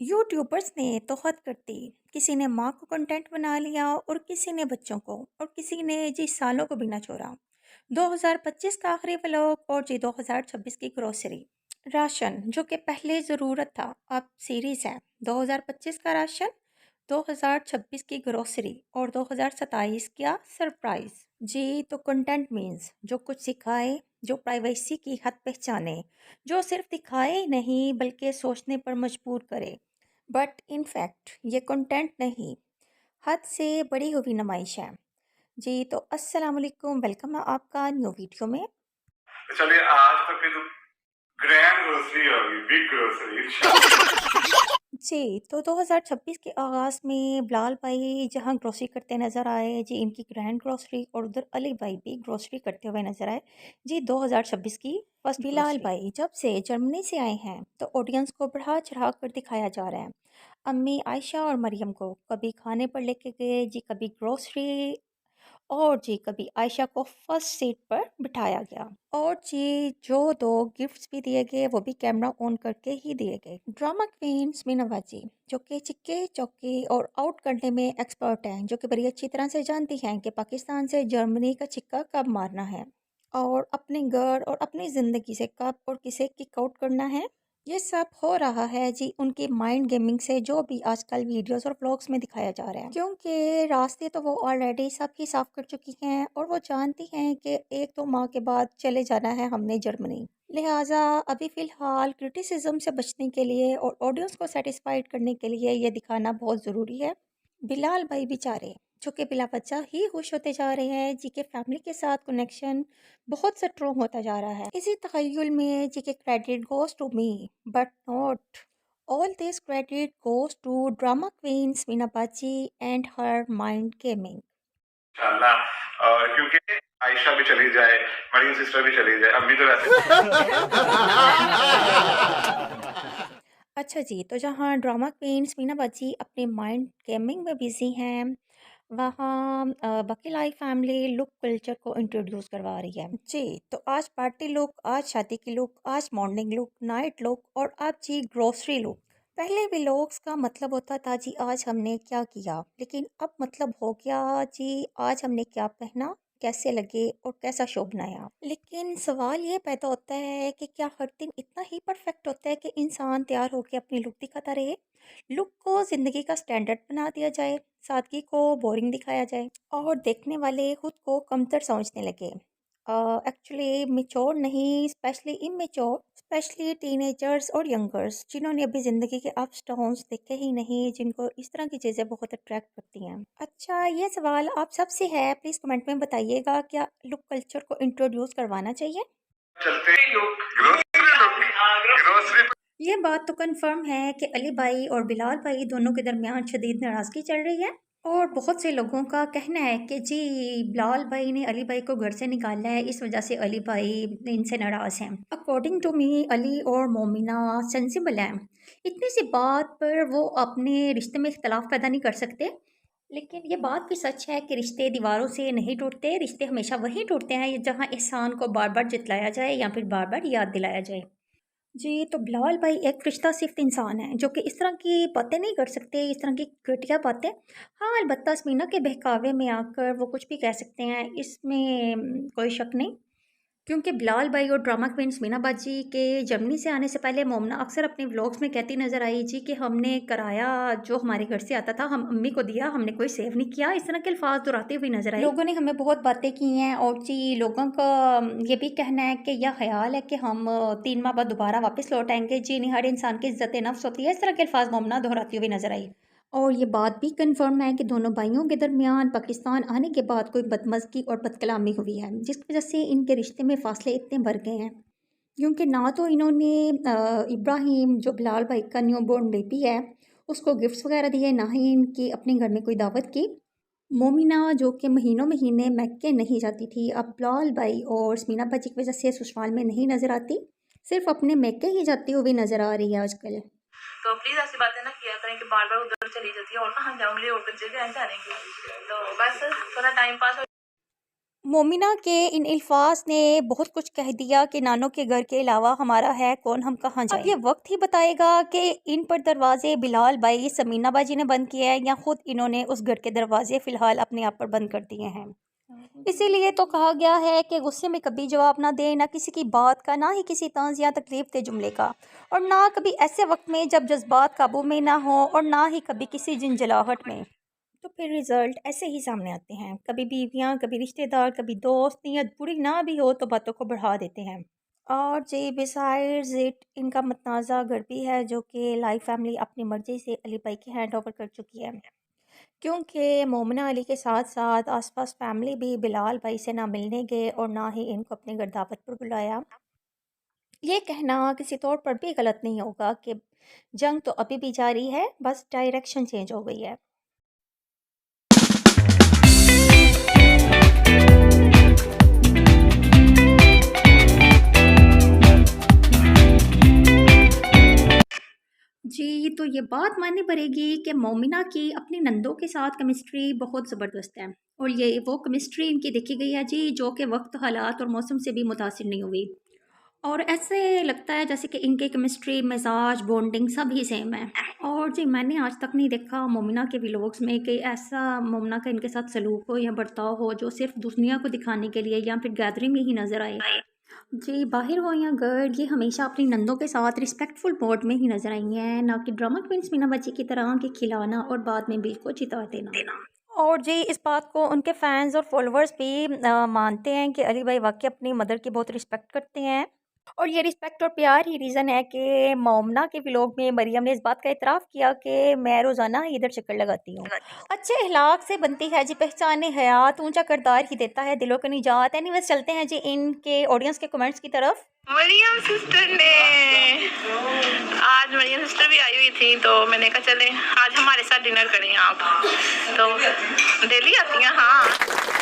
YouTubers ने तो हद कर दी। किसी ने माँ को कंटेंट बना लिया और किसी ने बच्चों को और किसी ने जी सालों को भी ना छोड़ा। 2025 का आखिरी व्लॉग और जी 2026 की ग्रोसरी राशन जो कि पहले ज़रूरत था अब सीरीज़ है। 2025 का राशन, 2026 की ग्रोसरी और 2027 का सरप्राइज। जी तो कंटेंट मीन्स जो कुछ सिखाए, जो प्राइवेसी की हद पहचाने, जो सिर्फ दिखाए ही नहीं बल्कि सोचने पर मजबूर करे। बट इन फैक्ट ये कंटेंट नहीं, हद से बड़ी हुई नुमाइश है। जी तो अस्सलाम वालेकुम, वेलकम है आपका न्यू वीडियो में। तो चलिए आज तो फिर ग्रैंड ग्रोसरी होगी, बिग ग्रोसरी। जी तो 2026 के आगाज़ में बिलाल भाई जहाँ ग्रोसरी करते नज़र आए जी, इनकी ग्रैंड ग्रोसरी, और उधर अली भाई भी ग्रोसरी करते हुए नज़र आए जी 2026 की फर्स्ट। बिलाल भाई जब से जर्मनी से आए हैं तो ऑडियंस को बढ़ा चढ़ा कर दिखाया जा रहा है। अम्मी आयशा और मरियम को कभी खाने पर लेके गए जी, कभी ग्रोसरी, और जी कभी आयशा को फर्स्ट सीट पर बिठाया गया, और जी जो दो गिफ्ट्स भी दिए गए वो भी कैमरा ऑन करके ही दिए गए। ड्रामा क्वीन मीना बाजी जो कि चिक्के चौके और आउट करने में एक्सपर्ट हैं, जो कि बड़ी अच्छी तरह से जानती हैं कि पाकिस्तान से जर्मनी का छिक्का कब मारना है और अपने घर और अपनी ज़िंदगी से कब और किसे किक आउट करना है। ये सब हो रहा है जी उनकी माइंड गेमिंग से, जो भी आजकल वीडियोस और व्लॉग्स में दिखाया जा रहा है, क्योंकि रास्ते तो वो ऑलरेडी सब ही साफ कर चुकी हैं और वो जानती हैं कि 1-2 माह के बाद चले जाना है हमने जर्मनी। लिहाजा अभी फ़िलहाल क्रिटिसिज्म से बचने के लिए और ऑडियंस को सेटिस्फाइड करने के लिए ये दिखाना बहुत ज़रूरी है। बिलाल भाई बेचारे जो कि बिला वजह ही खुश होते जा रहे हैं जी के फैमिली के साथ कनेक्शन बहुत स्ट्रॉन्ग होता जा रहा है। इसी तख़य्युल में जी के credit goes to me, but not all this credit goes to drama queen Meena Baji and her mind gaming. इंशाल्लाह। और क्योंकि आयशा भी चली जाए, मरियम सिस्टर भी चली जाए, अम्मी तो वैसे अच्छा जी, तो जहाँ ड्रामा क्वीन्स मीना बाजी अपने माइंड गेमिंग में बिजी हैं, वहाँ बकीलाई फैमिली लुक कल्चर को इंट्रोड्यूस करवा रही है जी। तो आज पार्टी लुक, आज शादी की लुक, आज मॉर्निंग लुक, नाइट लुक और आज जी ग्रोसरी लुक। पहले व्लॉग्स का मतलब होता था जी आज हमने क्या किया, लेकिन अब मतलब हो गया जी आज हमने क्या पहना, कैसे लगे और कैसा शो बनाया। लेकिन सवाल ये पैदा होता है कि क्या हर दिन इतना ही परफेक्ट होता है कि इंसान तैयार होकर अपनी लुक दिखाता रहे, लुक को ज़िंदगी का स्टैंडर्ड बना दिया जाए, सादगी को बोरिंग दिखाया जाए और देखने वाले खुद को कमतर समझने लगे। एक्चुअली मेच्योर नहीं, स्पेशली इमेच्योर, स्पेशली टीनेजर्स और यंगर्स जिन्होंने अभी ज़िंदगी के अप्स डाउन्स देखे ही नहीं, जिनको इस तरह की चीज़ें बहुत अट्रैक्ट करती हैं। अच्छा, ये सवाल आप सबसे है, प्लीज़ कमेंट में बताइएगा, क्या लुक कल्चर को इंट्रोड्यूस करवाना चाहिए? चलते हैं ग्रोसरी। ये बात तो कंफर्म है कि अली भाई और बिलाल भाई दोनों के दरमियान शदीद नाराज़गी चल रही है, और बहुत से लोगों का कहना है कि जी बिलाल भाई ने अली भाई को घर से निकाला है, इस वजह से अली भाई इनसे नाराज़ हैं। अकॉर्डिंग टू मी अली और मोमिना सेंसिबल हैं, इतनी सी बात पर वो अपने रिश्ते में इख्तलाफ पैदा नहीं कर सकते। लेकिन ये बात भी सच है कि रिश्ते दीवारों से नहीं टूटते, रिश्ते हमेशा वहीं टूटते हैं जहाँ एहसान को बार बार जितलाया जाए या फिर बार बार याद दिलाया जाए। जी, तो बिलाल भाई एक फ़रिश्ता-सिफ़्त इंसान है, जो कि इस तरह की बातें नहीं कर सकते, इस तरह की घटिया बातें। हाँ, अलबत्ता स्मीना के बहकावे में आकर वो कुछ भी कह सकते हैं, इसमें कोई शक नहीं। क्योंकि बिलाल भाई और ड्रामा क्वीन मीना बाजी के जर्मनी से आने से पहले मोमना अक्सर अपने व्लॉग्स में कहती नज़र आई जी कि हमने कराया जो हमारे घर से आता था, हम अम्मी को दिया, हमने कोई सेव नहीं किया। इस तरह के अल्फाज दोहराते हुए नज़र आई। लोगों ने हमें बहुत बातें की हैं, और जी लोगों का ये भी कहना है कि यह ख्याल है कि हम 3 माह बाद दोबारा वापस लौट आएंगे। जी नहीं, हर इंसान की इज्जत नफ्स होती है। इस तरह के अल्फाज मोमना दोहराती हुई नज़र आई। और ये बात भी कंफर्म है कि दोनों भाइयों के दरमियान पाकिस्तान आने के बाद कोई बदमज़गी और बदकलामी हुई है, जिसकी वजह से इनके रिश्ते में फ़ासले इतने बढ़ गए हैं। क्योंकि ना तो इन्होंने इब्राहिम जो बिलाल भाई का न्यू बॉर्न बेबी है उसको गिफ्ट्स वगैरह दिए, ना ही इनकी अपने घर में कोई दावत की। मोमिना जो कि महीनों महीने मैके नहीं जाती थी, अब बिलाल भाई और स्मीना भाजी की वजह से ससुराल में नहीं नज़र आती, सिर्फ अपने मैके ही जाती हुई नज़र आ रही है आजकल। तो प्लीज ऐसी बातें ना किया करें कि बार बार उधर चली जाती है और कहाँ जाऊंगी और कुछ जगह जाने की, तो बस थोड़ा टाइम पास हो। मोमिना के इन अल्फाज ने बहुत कुछ कह दिया कि नानों के घर के अलावा हमारा है कौन, हम कहाँ जाएं। अब ये वक्त ही बताएगा कि इन पर दरवाजे बिलाल भाई समीना बाजी ने बंद किया है या खुद इन्होंने उस घर के दरवाजे फ़िलहाल अपने आप पर बंद कर दिए हैं। इसीलिए तो कहा गया है कि गुस्से में कभी जवाब ना दें, ना किसी की बात का, ना ही किसी तंज़ या तकलीफ दे जुमले का, और ना कभी ऐसे वक्त में जब जज्बात काबू में ना हो, और ना ही कभी किसी झंझलाहट में। तो फिर रिज़ल्ट ऐसे ही सामने आते हैं। कभी बीवियाँ, कभी रिश्तेदार, कभी दोस्त, नीयत बुरी ना भी हो तो बातों को बढ़ा देते हैं। और जी बिसाइड्स इट इनका मतनाज़ा घर भी है जो कि लाइफ फैमिली अपनी मर्ज़ी से अली भाई की हैंड ओवर कर चुकी है, क्योंकि मोमिना अली के साथ साथ आसपास फैमिली भी बिलाल भाई से ना मिलने गए और ना ही इनको अपने घर दावत पर बुलाया। ये कहना किसी तौर पर भी गलत नहीं होगा कि जंग तो अभी भी जारी है, बस डायरेक्शन चेंज हो गई है। जी, तो ये बात माननी पड़ेगी कि मोमिना की अपनी नंदों के साथ केमिस्ट्री बहुत ज़बरदस्त है, और ये वो केमिस्ट्री इनकी देखी गई है जी जो कि वक्त, हालात और मौसम से भी मुतासिर नहीं हुई। और ऐसे लगता है जैसे कि इनके केमिस्ट्री, मिजाज, बॉन्डिंग सब ही सेम है। और जी मैंने आज तक नहीं देखा मोमिना के व्लॉग्स में कि ऐसा मोमिना का इनके साथ सलूक हो या बर्ताव हो जो सिर्फ दुनिया को दिखाने के लिए या फिर गैदरिंग में ही नज़र आए। जी, बाहर हो या घर, ये हमेशा अपनी नंदों के साथ रिस्पेक्टफुल मोड में ही नज़र आई हैं, ना कि ड्रामा क्वींस मीना बच्ची की तरह के खिलाना और बाद में बिल को जिता देना। और जी इस बात को उनके फैंस और फॉलोअर्स भी मानते हैं कि अली भाई वाकई अपनी मदर की बहुत रिस्पेक्ट करते हैं, और ये रिस्पेक्ट और प्यार ही रीज़न है कि मोमना के व्लॉग में मरियम ने इस बात का इतराफ़ किया कि मैं रोज़ाना इधर चक्कर लगाती हूँ। अच्छे अखलाक से बनती है जी पहचान हयात, ऊंचा किरदार ही देता है दिलों को निजात। एनीवेज चलते हैं जी इनके ऑडियंस के कमेंट्स की तरफ। मरियम सिस्टर ने आज मरियम सिस्टर भी आई हुई थी तो मैंने कहा चले आज हमारे साथ डिनर करें आप। तो डेली आती हैं हाँ।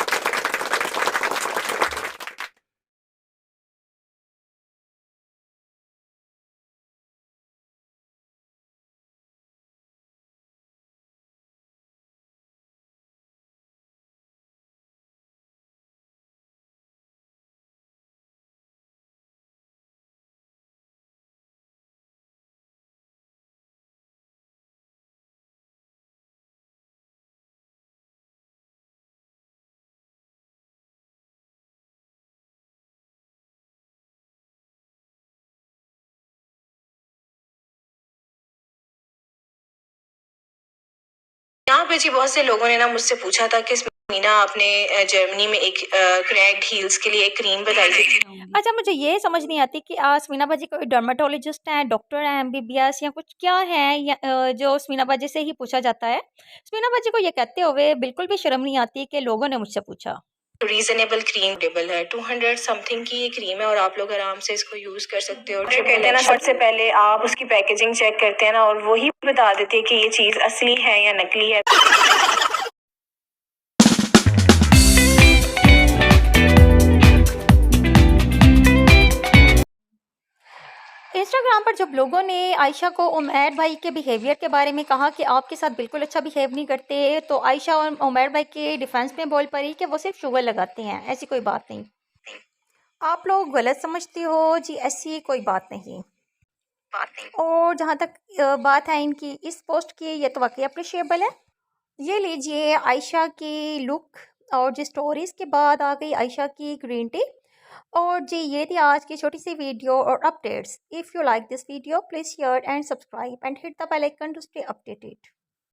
यहाँ पे जी बहुत से लोगों ने ना मुझसे पूछा था कि मीना आपने जर्मनी में एक क्रैक्ड हील्स के लिए एक क्रीम बताई थी। अच्छा, मुझे ये समझ नहीं आती कि स्मीना बाजी कोई डर्माटोलॉजिस्ट हैं, डॉक्टर हैं, एमबीबीएस या कुछ क्या है, या जो स्मीना बाजी से ही पूछा जाता है। स्मीना बाजी को ये कहते हुए बिल्कुल भी शर्म नहीं आती कि लोगों ने मुझसे पूछा। रीजनेबल क्रीम टेबल है, 200 समथिंग की ये क्रीम है और आप लोग आराम से इसको यूज कर सकते हो। जो कहते हैं ना सबसे पहले आप उसकी पैकेजिंग चेक करते हैं ना और वही बता देते हैं कि ये चीज असली है या नकली है। इंस्टाग्राम पर जब लोगों ने आयशा को उमैर भाई के बिहेवियर के बारे में कहा कि आपके साथ बिल्कुल अच्छा बिहेव नहीं करते, तो आयशा और उमैर भाई के डिफेंस में बोल पड़ी कि वो सिर्फ शुगर लगाते हैं, ऐसी कोई बात नहीं। आप लोग गलत समझती हो जी, ऐसी कोई बात नहीं। और जहाँ तक बात है इनकी इस पोस्ट की, ये तो वाकई अप्रिशिएबल है। ये लीजिए आयशा की लुक, और जी स्टोरीज के बाद आ गई आयशा की ग्रीन टी। और जी ये थी आज की छोटी सी वीडियो और updates. If you like this video please share and subscribe and hit the bell icon to stay updated.